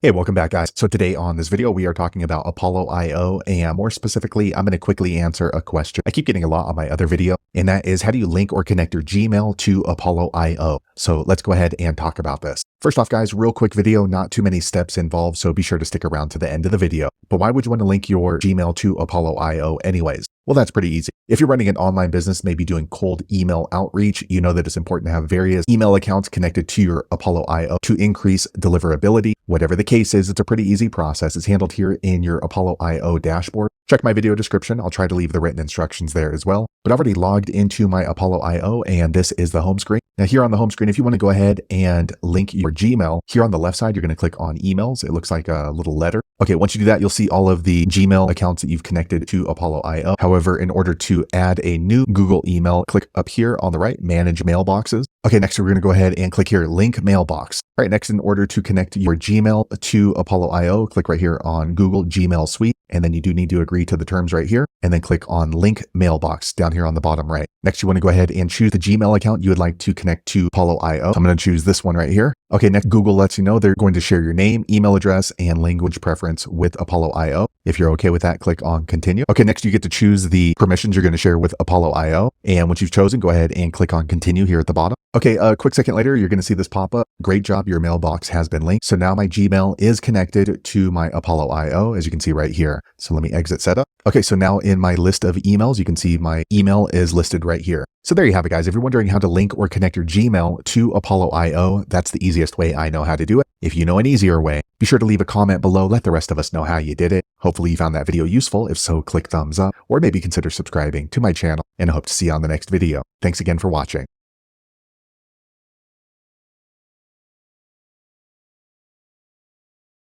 Hey, welcome back, guys. So today on this video, we are talking about Apollo IO, and more specifically, I'm going to quickly answer a question I keep getting a lot on my other video, and that is, how do you link or connect your Gmail to Apollo IO? So let's go ahead and talk about this. First off, guys, real quick video, not too many steps involved, so be sure to stick around to the end of the video. But why would you want to link your Gmail to Apollo IO anyways? Well, that's pretty easy. If you're running an online business, maybe doing cold email outreach, you know that it's important to have various email accounts connected to your Apollo IO to increase deliverability. Whatever the case is, it's a pretty easy process. It's handled here in your Apollo IO dashboard. Check my video description. I'll try to leave the written instructions there as well. But I've already logged into my Apollo IO, and this is the home screen. Now here on the home screen, if you want to go ahead and link your Gmail, here on the left side, you're going to click on emails. It looks like a little letter. Okay, once you do that, you'll see all of the Gmail accounts that you've connected to Apollo IO. However, in order to add a new Google email, click up here on the right, manage mailboxes. Okay, next we're going to go ahead and click here, link mailbox. All right, next, in order to connect your Gmail to Apollo IO, click right here on Google Gmail Suite. And then you do need to agree to the terms right here, and then click on link mailbox down here on the bottom right. Next, you want to go ahead and choose the Gmail account you would like to connect to Apollo IO. So I'm going to choose this one right here. Okay, next, Google lets you know they're going to share your name, email address, and language preference with Apollo IO. If you're okay with that, click on continue. Okay, next you get to choose the permissions you're going to share with Apollo IO. And once you've chosen, go ahead and click on continue here at the bottom. Okay, a quick second later, you're going to see this pop up. Great job, your mailbox has been linked. So now my Gmail is connected to my Apollo IO, as you can see right here. So let me exit setup. Okay, so now in my list of emails, you can see my email is listed right here. So there you have it, guys. If you're wondering how to link or connect your Gmail to Apollo IO, that's the easiest way I know how to do it. If you know an easier way, be sure to leave a comment below. Let the rest of us know how you did it. Hopefully you found that video useful. If so, click thumbs up or maybe consider subscribing to my channel, and I hope to see you on the next video. Thanks again for watching.